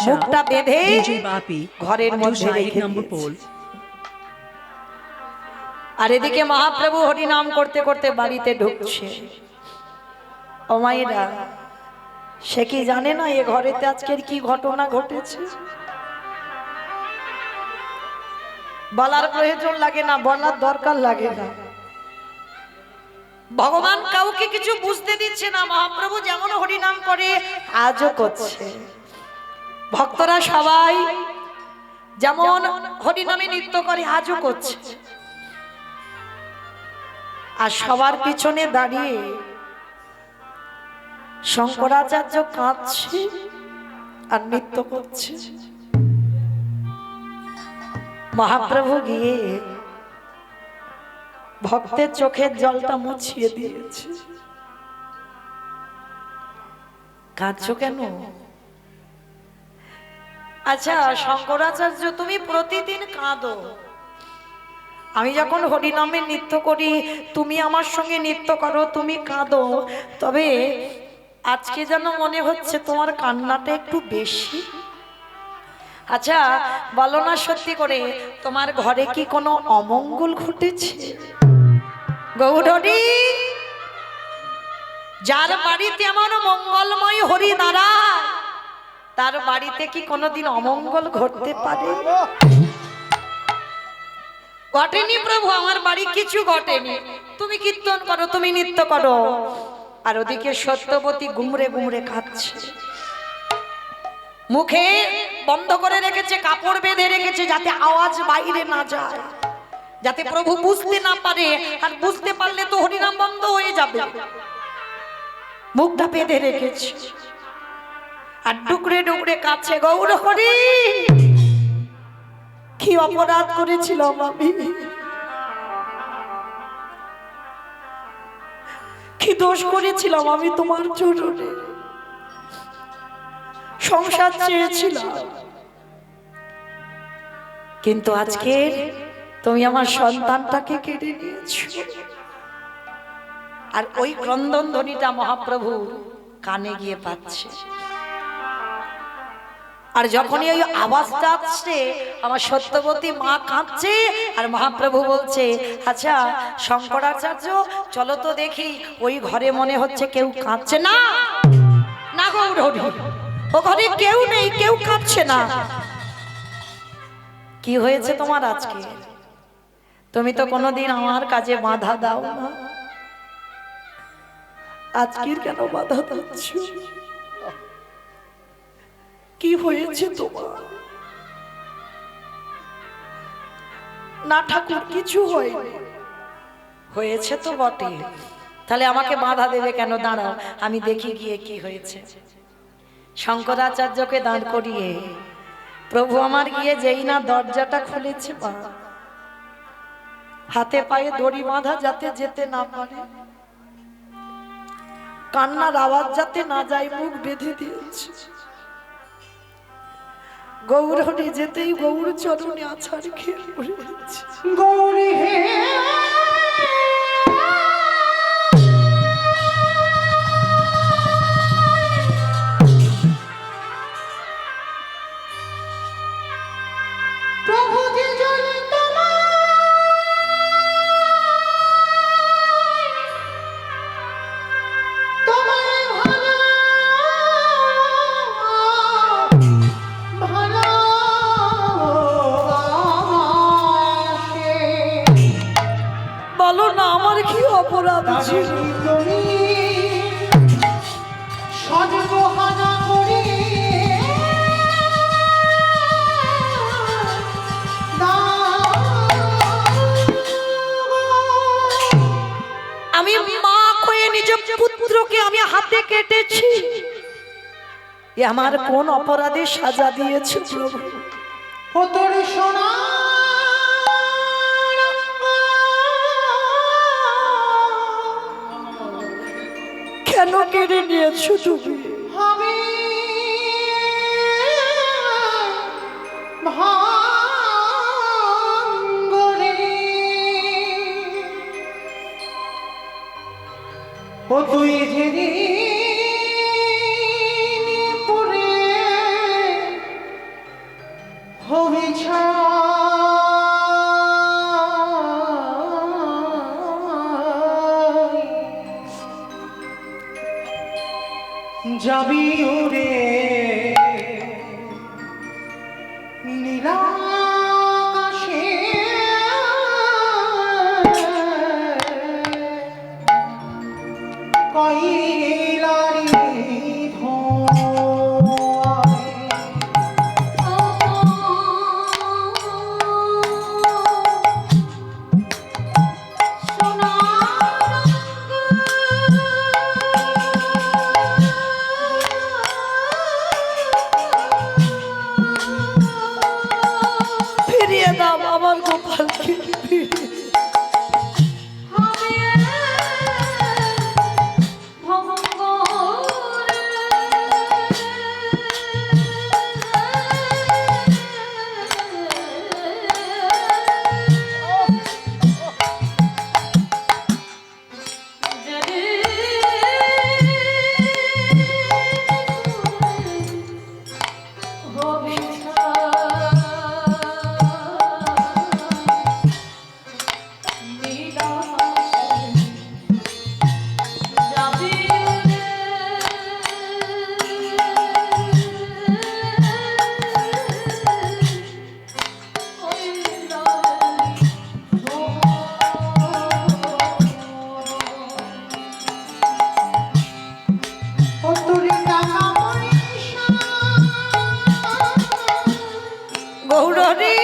মুখটা বেঁধে ঘরের মধ্যে রেখে দিয়েছে। আর এদিকে মহাপ্রভু হরিনাম করতে করতে বাড়িতে ঢুকছে। ও মায়েরা, সে কি জানে না এ ঘরেতে আজকের কি ঘটনা ঘটেছে? বলার প্রয়োজন লাগে না, বলার দরকার লাগে না। ভগবান কাউকে কিছু বুঝতে দিচ্ছে না। মহাপ্রভু যেমন হরিনাম করে আজও করছে। ভক্তরা সবাই যেমন হরিনামে নৃত্য করে আজও করছে। আর সবার পিছনে দাঁড়িয়ে শঙ্করাচার্য কাঁদছে আর নৃত্য করছে। মহাপ্রভু গিয়ে ভক্তের চোখের জলটা মুছিয়ে দিয়েছে। কাঁদছো কেন? আচ্ছা শঙ্করাচার্য, তুমি প্রতিদিন কাঁদো। আমি যখন হরিনামে নৃত্য করি, তুমি আমার সঙ্গে নৃত্য করো, তুমি কাঁদো, তবে আজকে যেন মনে হচ্ছে তোমার কান্নাটা একটু বেশি। আচ্ছা বলো না সত্যি করে, তোমার ঘরে কি কোনো অমঙ্গল ঘটেছে? গৌরী, যার বাড়িতে এমন মঙ্গলময় হরি দাঁড়ায়, তার বাড়িতে কি কোনোদিন অমঙ্গল ঘটতে পারে? ঘটেনি প্রভু, আমার বাড়ি কিছু ঘটেনি। তুমি কীর্তন করো, তুমি নৃত্য করো। আর ওদিকে সত্যবতী গুমরে গুমরে খাচ্ছে, মুখে বন্ধ করে রেখেছে, কাপড় বেঁধে রেখেছে যাতে আওয়াজ বাইরে না যায়, যাতে প্রভু বুঝতে না পারে। আর বুঝতে পারলে তো হরিনাম বন্ধ হয়ে যাবে। মুখটা বেঁধে রেখেছে আর ডুকরে ডুকরে কাছে। গৌর হরি, কি অপরাধ করেছিলাম আমি, কি দোষ করেছিলাম আমি তোমার চরণে? সংসার চেয়েছিলাম, কিন্তু আজকে তুমি আমার সন্তানটাকে কেড়ে নিয়েছো। আর ওই ক্রন্দন ধ্বনিটা মহাপ্রভু কানে গিয়ে পাচ্ছে। আর যখনই ওই আওয়াজটা আসছে, আমার সত্যবতী মা কাঁদছে আর মহাপ্রভু বলছে, আচ্ছা শঙ্করাচার্য চলো তো দেখি ওই ঘরে মনে হচ্ছে কেউ কাঁদছে। না না গৌর হরি, ও ঘরে কেউ নেই, কেউ কাঁদছে না। কি হয়েছে তোমার আজকে? তুমি তো কোনোদিন আমার কাজে বাধা দাও না, আজকের কেন বাধা দিচ্ছ? কি হয়েছে তোমার? না ঠাকুর, কিছু হয়নি। হয়েছে তো বটে, তাহলে আমাকে বাধা দেবে কেন? দাঁড়াও আমি দেখি গিয়ে কি হয়েছে। শঙ্করাচার্যকে দাঁড় করিয়ে প্রভু আমার গিয়ে যেই না দরজাটা খুলেছে, হাতে পায়ে দড়ি বাঁধা যাতে যেতে না পারে, কান্নার আওয়াজ যাতে না যায়, মুখ বেঁধে দিয়েছে। গৌর হরি যেতেই গৌর চরণে আছাড় খেয়ে পড়েছে। গৌরী হে, অপরাধ ছিল? আমি মা হয়ে নিজ পুত্রকে আমি হাতে কেটেছি, আমার কোন অপরাধে সাজা দিয়েছে প্রভু? ও তোর সোনা কেন কেড়ে নিয়েছো তুমি? আমি ভাঙ্গরে ও তুই যেদিন পরে যাবি উড়ে নীলাকাশে কইলারি ধোঁয়ায় ফিরিয়ে দাও আমার গোপালকে। গৌরী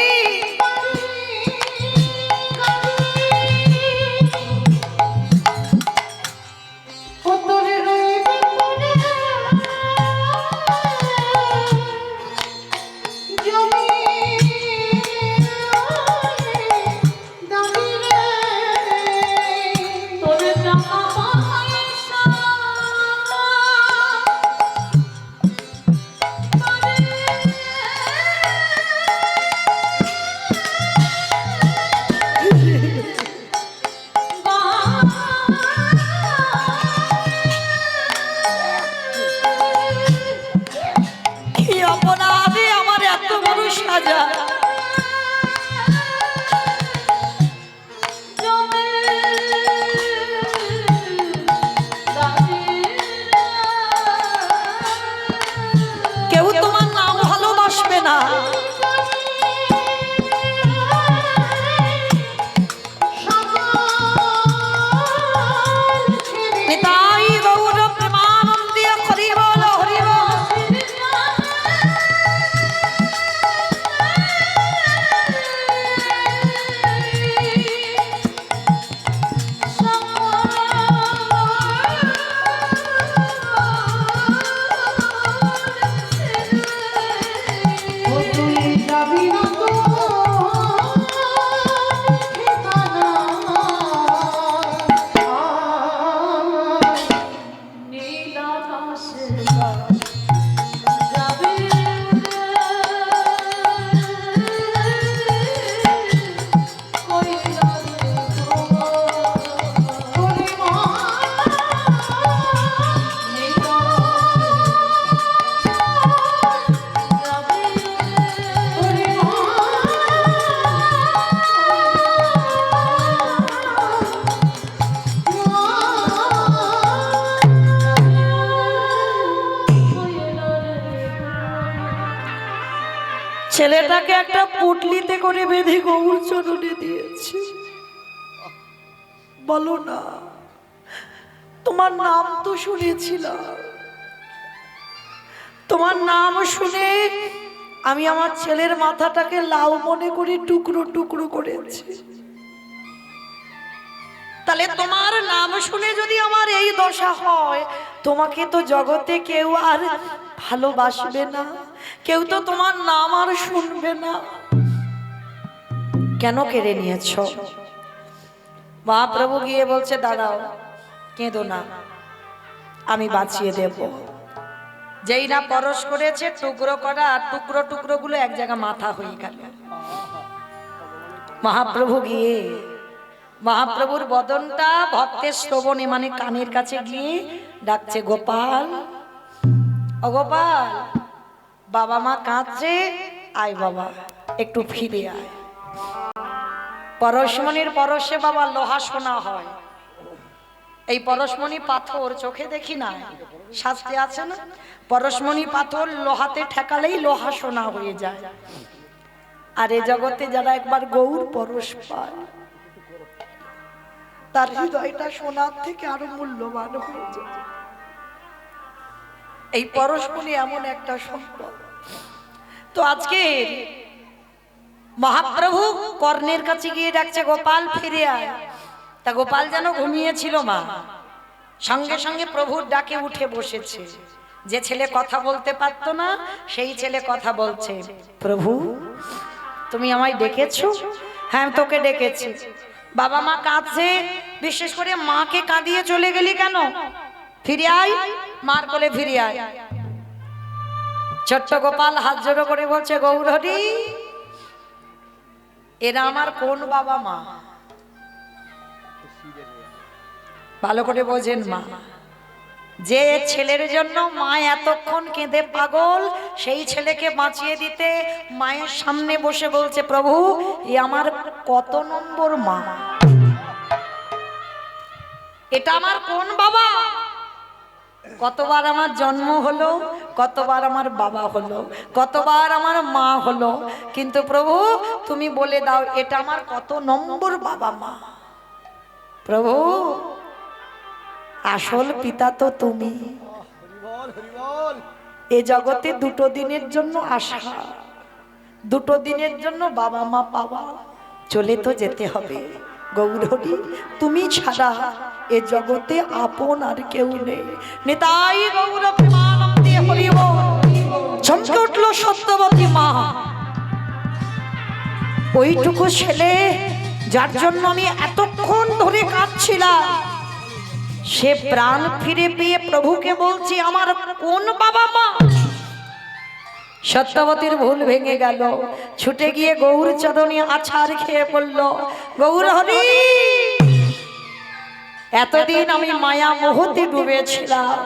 কি অপরাধে আমার এত বড় সাজা। কেউ তোমার নাম ভালোবাসবে না। নিতাই গৌর প্রেমানন্দে হরি বল হরি বল। ছেলেটাকে একটা পুটলিতে করে বেঁধে গৌর চরণে দিয়েছে। বলো না, তোমার নাম তো শুনেছিলাম, তোমার নাম শুনে আমি আমার ছেলের মাথাটাকে লাউ মনে করে টুকরো টুকরো করেছি। তাহলে তোমার নাম শুনে যদি আমার এই দশা হয়, তোমাকে তো জগতে কেউ আর ভালোবাসবে না, কেউ তো তোমার নাম আর শুনবে না। কেন কেড়ে নিয়েছ? মহাপ্রভু গিয়ে বলছে, দাঁড়াও, কেঁদো না, আমি বাঁচিয়ে দেব। যেই না পরশ করেছে, টুকরো করা আর টুকরো টুকরো গুলো এক জায়গা মাথা হয়ে গেল। মহাপ্রভু গিয়ে মহাপ্রভুর বদনটা ভক্তের শ্রবণে মানে কানের কাছে গিয়ে ডাকছে, গোপাল, ও গোপাল। বাবা মা কাঁদছে, আয় বাবা একটু ফিরে আয়। পরশমণির পরশে বাবা লোহা সোনা হয়। এই পরশমণি পাথর চোখে দেখি না, শাস্ত্রে আছে না, পরশমণি পাথর লোহাতে ঠেকালেই লোহা সোনা হয়ে যায়। আর এ জগতে যারা একবার গৌর পরশ পায় তার হৃদয়টা সোনার থেকে আরো মূল্যবান হয়ে যায়। এই পরশমণি এমন একটা সম্পদ। তো আজকে মহাপ্রভু কর্ণের কাছে গিয়ে ডাকছে, গোপাল ফিরে আয়। তা গোপাল যেন ঘুমিয়েছিল মা, সঙ্গে সঙ্গে প্রভুর ডাকে উঠে বসেছে। যে ছেলে কথা বলতে পারতো না সেই ছেলে কথা বলছে। প্রভু তুমি আমায় ডেকেছো? হ্যাঁ তোকে ডেকেছি। বাবা মা কাঁদছে, বিশেষ করে মাকে কাঁদিয়ে চলে গেলি কেন? ফিরে আয়, মার কোলে ফিরে আয়। ছোট্ট গোপাল হাত জোড়ো করে বলছে, গৌরহরি এরা আমার কোন বাবা মা? ভালো করে বোঝেন মা, যে ছেলের জন্য মা এতক্ষণ কেঁদে পাগল, সেই ছেলেকে বাঁচিয়ে দিতে মায়ের সামনে বসে বলছে, প্রভু এ আমার কত নম্বর মা? এটা আমার কোন বাবা? কতবার আমার জন্ম হলো, কতবার আমার বাবা হলো, কতবার আমার মা হলো, কিন্তু প্রভু তুমি বলে দাও এটা আমার কত নম্বর বাবা মা? প্রভু আসল পিতা তো তুমি। এ জগতে দুটো দিনের জন্য আসা, দুটো দিনের জন্য বাবা মা পাওয়া, চলে তো যেতে হবে। গৌরহরি তুমি ছাড়া এ জগতে আপন আর কেউ নেই। নিতাই গৌর প্রেমানন্দে হরি বল। চমকে উঠল সত্যবতী মা। ওইটুকু ছেলে যার জন্য আমি এতক্ষণ ধরে কাঁদছিলাম, সে প্রাণ ফিরে পেয়ে প্রভুকে বলছি আমার কোন বাবা মা? সত্যবতীর ভুল ভেঙে গেল, ছুটে গিয়ে গৌর চরণে আছাড় খেয়ে পড়ল। গৌরহরি এতদিন আমি মায়া মোহতে ডুবেছিলাম,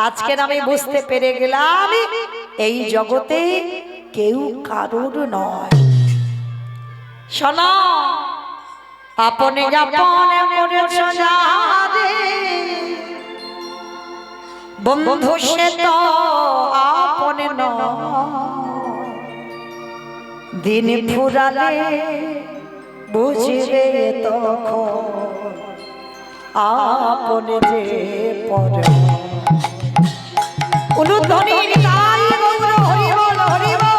আজকের আমি বুঝতে পেরে গেলাম এই জগতে কেউ কারোর নয়। শোনো, আপনে আপনে করেছ যারে, বন্ধু সে তো আপনে নয়। দিন ফুরালে বুঝবে তখন আপনে যে পরে। উলুধ্বনি নিতাই গৌর হরি বল হরি বল।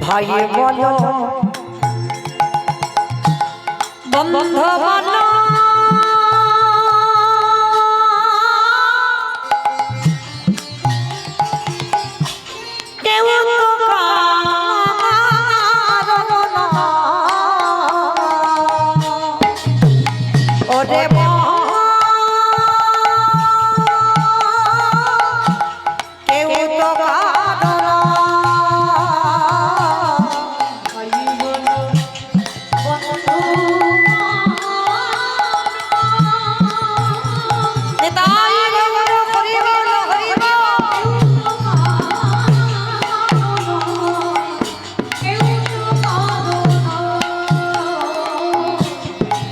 ভাই বলো বন্ধু বলো, কেউ তো কারো না। ওরে কেউ তো কারো না।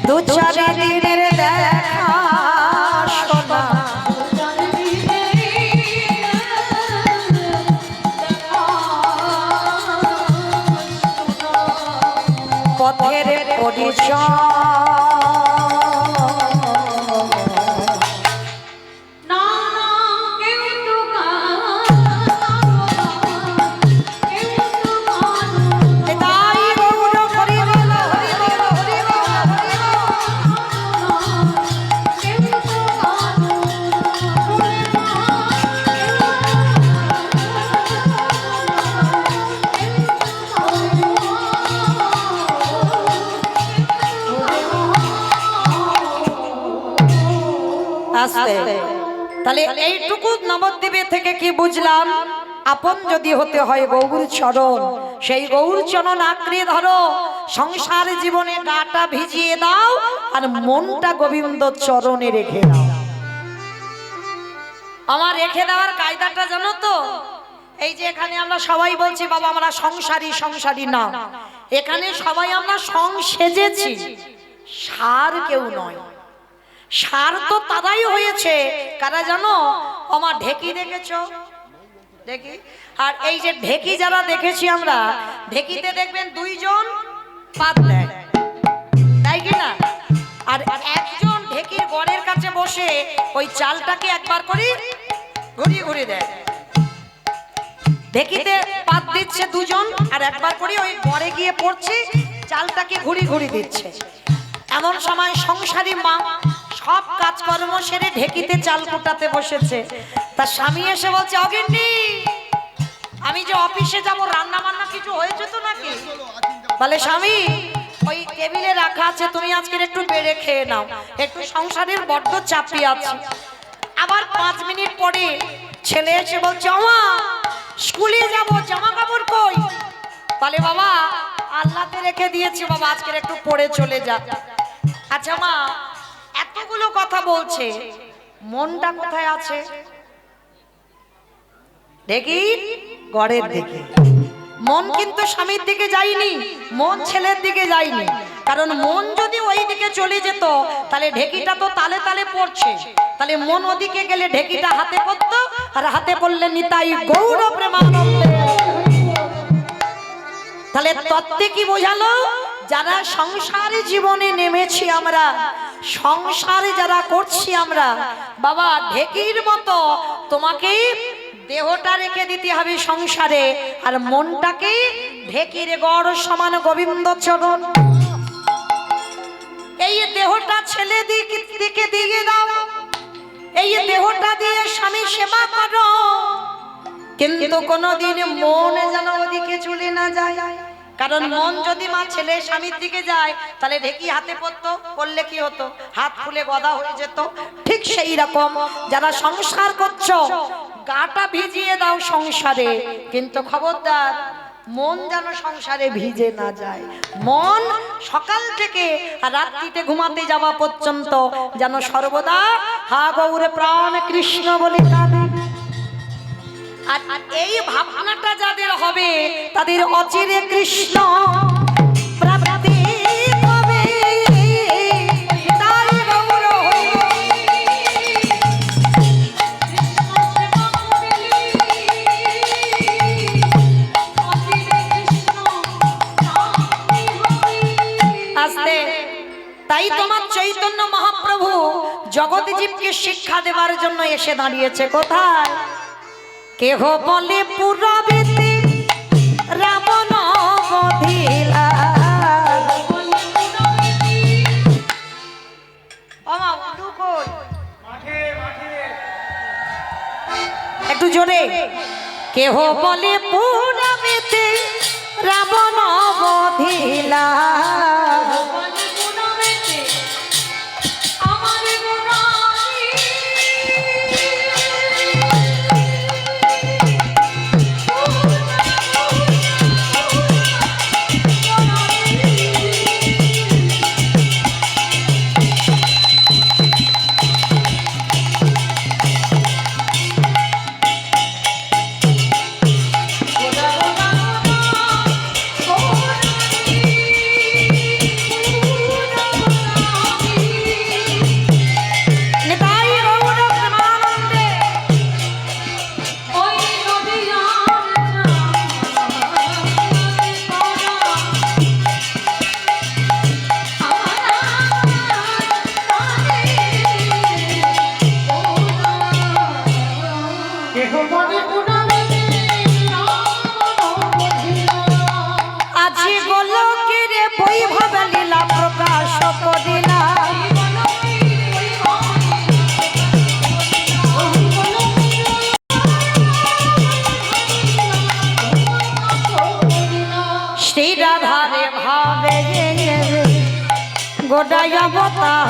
দু চার দিনের দেখা শোনা, পথের পরিচয়। তাই গৌর হরি বল হরি বল। আস্তে। তাহলে এইটুকু নবদ্বীপে থেকে কি বুঝলাম? আপন যদি হতে হয় গৌর চরণ, সেই গৌর চরণ আঁকড়ে ধরো, সংসার জীবনে গাটা ভিজিয়ে দাও আর মনটা গোবিন্দ চরণে রেখে দাও। আমার রেখে দেওয়ার কায়দাটা জানো তো? এই যে এখানে আমরা সবাই বলছি বাবা আমরা সংসারী সংসারী, না, এখানে সবাই আমরা সং সেজেছি, সার কেউ নয়। সার তো তারাই হয়েছে কারা জানো? আমার ঢেকি দেখেছো? দেখি। আর এই যে ঢেকি যারা দেখেছি আমরা, ঢেকিতে দেখবেন দুইজন পাত দেয়, তাই কি না? আর একজন ঢেকির গড়ের কাছে বসে ওই চালটাকে একবার করে ঘুরিয়ে ঘুরিয়ে দেয়। ঢেকিতে পাত দিচ্ছে দুজন, আর একবার করে ওই গড়ে গিয়ে পড়ছে, চালটাকে ঘুরি ঘুরি দিচ্ছে। এমন সময় সংসারী মা সব কাজকর্ম সেরে ঢেকিতে চাল কুটাতে বসেছে। তার স্বামী এসে বলছে, অগিন্নি আমি যে অফিসে যাব, রান্না বান্না কিছু হয়েছে তো নাকি? বলে, স্বামী ওই টেবিলে রাখা আছে, তুমি আজকে একটু বেড়ে খেয়ে নাও, একটু সংসারের বড্ড চাপি আছে। আবার 5 মিনিট পরে ছেলে এসে বলছে, আমা স্কুলে যাব, জামা কাপড় কই? বলে, বাবা আল্লাহতে রেখে দিয়েছি বাবা, আজকে একটু পরে চলে যা। আচ্ছা মা, এতগুলো কথা বলছে, মনটা কোথায় আছে? দেখি গড়ের দিকে। মন কিন্তু স্বামীর দিকে যায়নি, মন ছেলের দিকে যায়নি। কারণ মন যদি ওই দিকে চলে যেত তাহলে ঢেকিটা তো তালে তালে পড়ছে, তাহলে মন ওদিকে গেলে ঢেকিটা হাতে পড়তো, আর হাতে পড়লে নিতাই গৌর প্রেমানন্দে। তাহলে তত্ত্বে কি বোঝালো? যারা সংসারে জীবনে নেমেছি আমরা, সংসারে যারা করছি আমরা, বাবা ঢেকির মতো তোমাকে দেহটা রেখে দিতে হবে সংসারে, আর মনটাকে ঢেকির গড় সমান গোবিন্দ চরণ। এই দেহটা ছেলে দিকে দিয়ে দাও, এই দেহটা দিয়ে স্বামী সেবা করো, কিন্তু কোনোদিন মন যেন ওদিকে চলে না যায়। কারণ মন যদি মা ছেলে স্বামীর দিকে যায় তাহলে ঢেকি হাতে পড়তো, পড়লে কি হতো? হাত ফুলে গদা হয়ে যেত। ঠিক সেই রকম যারা সংসার করছো, গাটা ভিজিয়ে দাও সংসারে, কিন্তু খবরদার মন যেন সংসারে ভিজে না যায়। মন সকাল থেকে রাত্রিতে ঘুমাতে যাওয়া পর্যন্ত যেন সর্বদা হা গৌরে প্রাণ কৃষ্ণ বলে কাঁদে। আর এই ভাবনাটা যাদের হবে তাদের অচিরে কৃষ্ণ প্রাপ্তি হবে। তাই গৌর আস্তে। তাই তোমার চৈতন্য মহাপ্রভু জগৎ জীবকে শিক্ষা দেওয়ার জন্য এসে দাঁড়িয়েছে কোথায়? কেহ বলে পুরবেতে রাবণ বধিলা। একটু জোরে। কেহ বলে পুরবেতে রাবণ বধিলা, গোটাই অবতার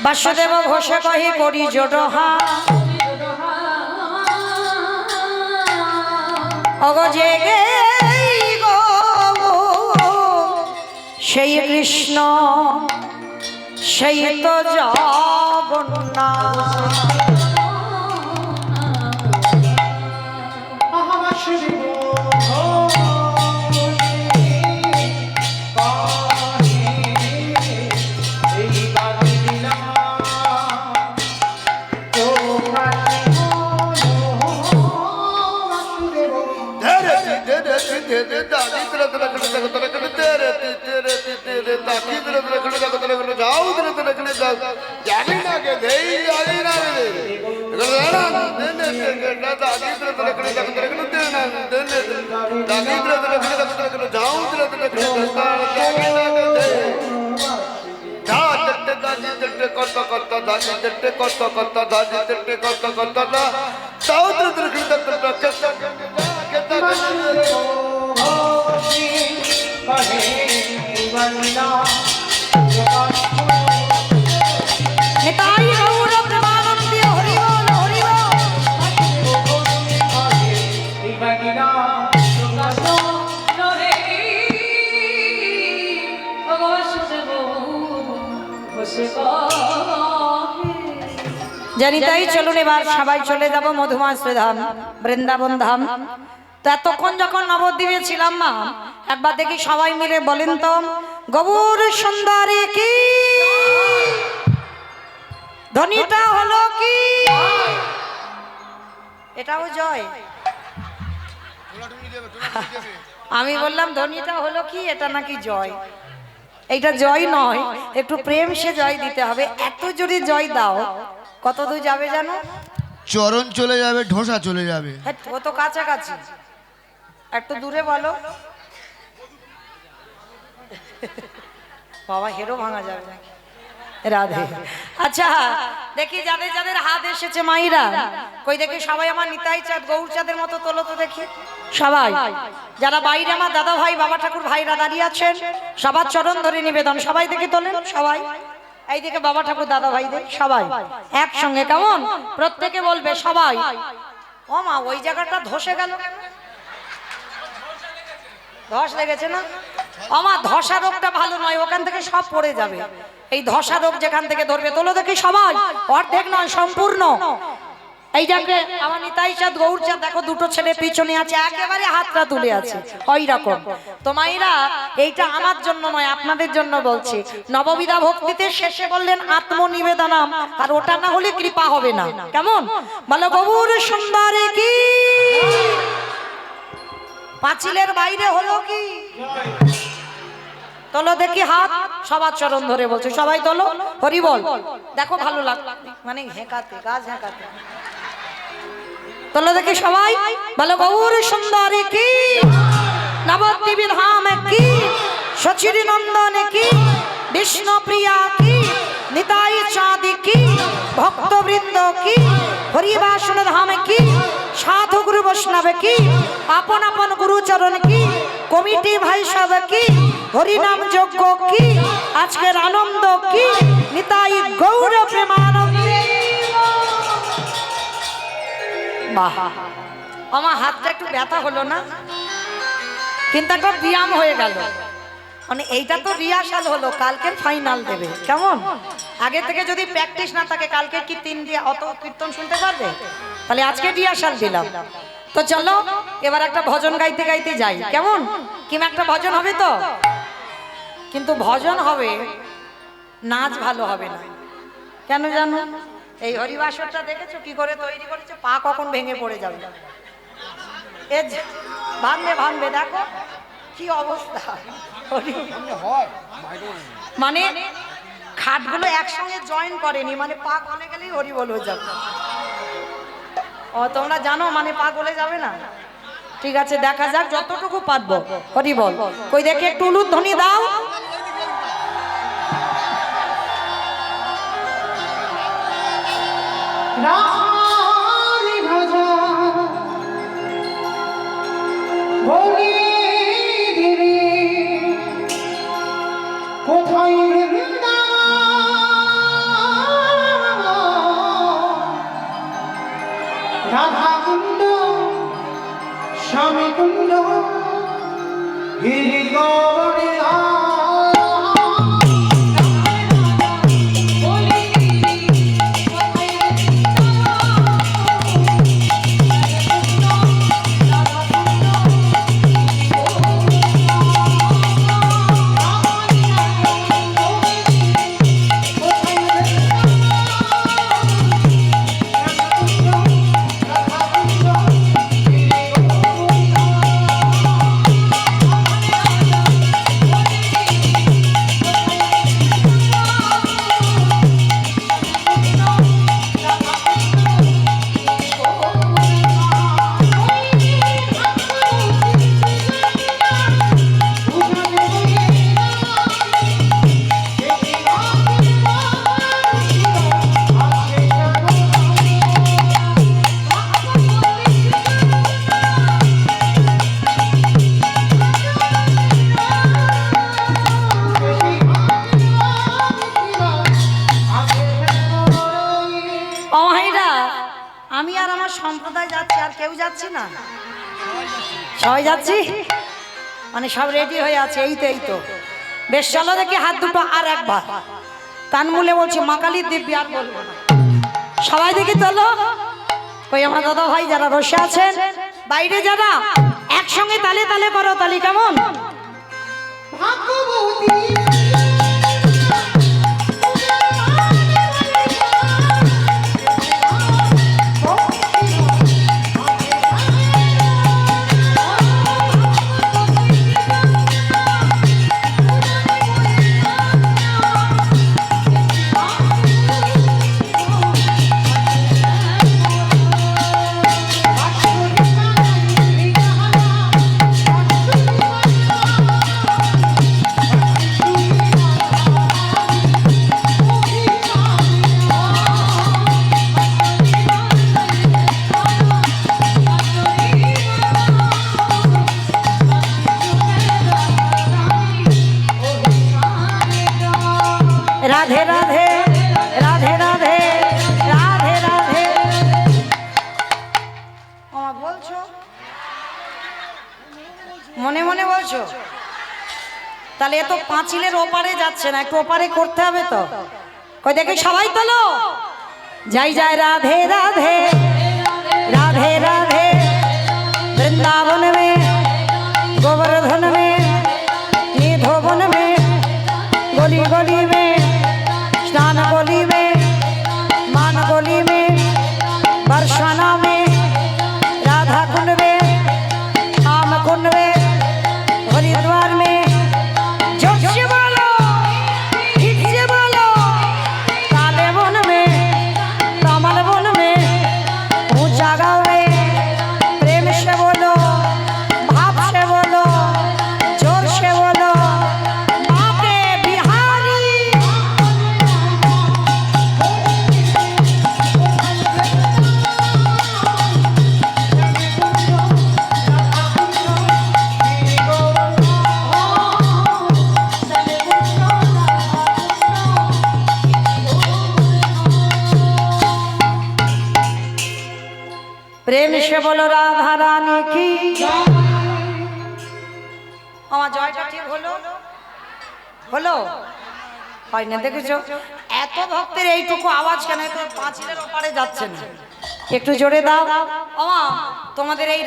বাসুদেব ঘোষে কহি করি জোড়হা অগ জেগে গো সেই কৃষ্ণ সেই তো জগন্নাথ নিতাই গৌর প্রেমানন্দে হরি বল হরি জানি তাই চলুন এবার সবাই চলে যাব মধুমাশ্রী ধাম বৃন্দাবন ধাম। তো এতক্ষণ যখন নবদ্বীপে ছিলাম মা একবার দেখি সবাই মিলে বলেন তো গৌর সুন্দরী কি ধ্বনিটা হলো কি এটাও জয় আমি বললাম ধ্বনিটা হলো কি এটা নাকি জয় এইটা জয় নয় একটু প্রেম সে জয় দিতে হবে এত জোরে জয় দাও কত দূর যাবে জানো চরণ চলে যাবে ঢোসা চলে যাবে ও তো কাছাকাছি একটু দূরে বলো বাবা হেরো ভাঙা যাবে নাকি রাধে আচ্ছা দেখি যাদের যাদের হাত এসেছে মাইরা কই দেখি সবাই আমার নিতাই চাঁদ গৌর চাঁদের মতো তোলো তো দেখি সবাই যারা বাইরে আমার দাদা ভাই বাবা ঠাকুর ভাইরা দাঁড়িয়ে আছেন সবার চরণ ধরে নিবেদন সবাই দেখি তোলেন সবাই এইদিকে বাবা ঠাকুর দাদা ভাইদের সবাই একসঙ্গে কেমন প্রত্যেকে বলবে সবাই ও মা ওই জায়গাটা ধসে গেল ধস লেগেছে না আমার ধসা রোগটা ভালো নয় ওখান থেকে সব পড়ে যাবে এই ধসা রোগ যেখান থেকে ধরবে তোলো দেখি সবাই অর্ধেক নয় সম্পূর্ণ এই জায়গায় আমার নিতাই চাঁদ গৌর চাঁদ দেখো দুটো ছেলে পিছনে আছে একেবারে হাতটা তুলে আছে ওই রকম তো মাইরা এইটা আমার জন্য নয় আপনাদের জন্য বলছি নববিধা ভক্তিতে শেষে বললেন আত্মনিবেদনাম আর ওটা না হলে কৃপা হবে না কেমন বলো গৌর সুন্দরী কি পাঁচিলের বাইরে হলো কি তোলো দেখি হাত সবার চরণ ধরে বলছে সবাই তোলো হরি বল দেখো ভালো লাগলো মানে হেঁকাতে গাছ হেঁকাতে তোলো দেখি সবাই বলো গৌর সুন্দরী কি নবদ্বীপ ধাম কি সচির নন্দন কি বিষ্ণু প্রিয়া কি নিতাই চাঁদ কি ভক্তবৃন্দ কি হরিবাসন ধাম কি সাধু গুরু বৈষ্ণব কি আপন আপন গুরুচরণ কি কমিটি ভাই সব কি হরিনাম যজ্ঞ কি আজকের আনন্দ কি নিতাই গৌর প্রেমানন্দে বাহ আমার হাতটা একটু ব্যথা হলো না কিন্তু একটা ব্যায়াম হয়ে গেল মানে এইটা তো রিহার্সাল হলো কালকের ফাইনাল দেবে কেমন আগে থেকে যদি প্র্যাকটিস না থাকে কালকে কি 3 দিয়ে অত কীর্তন শুনতে পারবে তাহলে আজকে রিহার্সাল দিলাম তো চলো এবার একটা ভজন গাইতে গাইতে যাই কেমন কিম একটা ভজন হবে তো কিন্তু ভজন হবে নাচ ভালো হবে না কেন জানো এই হরিবাসরটা দেখেছো কি করে তৈরি করেছে পা কখন ভেঙে পড়ে যাবে এ ভাঙবে ভাঙবে দেখো কি অবস্থা মানে খাটগুলো একসঙ্গে জয়েন করেনি মানে পা গলে গেলেই হরি বল হয়ে যাবে ও তোমরা জানো মানে পা গলে যাবে না ঠিক আছে দেখা যাক যতটুকু পারবো হরি বল কই দেখে একটু উলুধ্বনি দাও রানী ভাজা বলি দিদি কোথায় বৃন্দাবন কুঞ্জ গিরি গৌরিয়া ও ভাইরা, আমি আর আমার সম্প্রদায় যাচ্ছি, আর কেউ যাচ্ছি না, সবাই যাচ্ছি, মানে সব রেডি হয়ে আছে। এই তো বেশ, চলো দেখি হাত দুটো আর একবার কান মুলে বলছি, মা কালীর দিব্যি আর বলবো না। সবাই দেখি চলো। ওই আমার দাদা ভাই যারা বসে আছেন, বাইরে যারা, একসঙ্গে তালে তালে করো, তালি কেমন? ভাগ্যবতী রাধে রাধে রাধে রাধে রাধে রাধে। আমার বলছো, মনে মনে বলছো? তাহলে এ তো পাঁচিলের ওপারে যাচ্ছে না, একটু ওপারে করতে হবে তো। কই দেখি সবাই তোলো, যাই যাই রাধে রাধে রাধে রাধে। वृंदावन में गोवर्धन में निधोवन में गली गली में स्नान गली में मान गली में बरसाना में राधा कुंड में आम कुंड में हरिद्वार में जोर से बोलो, ठीक से बोलो, काले वन में कमल वन में ऊंचा गाँव में प्रेम से बोलो, भाव से बोलो, जोर से बोलो, माँ के बिहारी। প্রেম সে বলো রাধা রানী কি। আমার জয়টা ঠিক হলো? হলো? হয় না, দেখেছো? এত ভক্তের এইটুকু আওয়াজ কেন? পাঁচিলের ওপারে যাচ্ছে না, একটু জোরে দাও। তোমাদের এই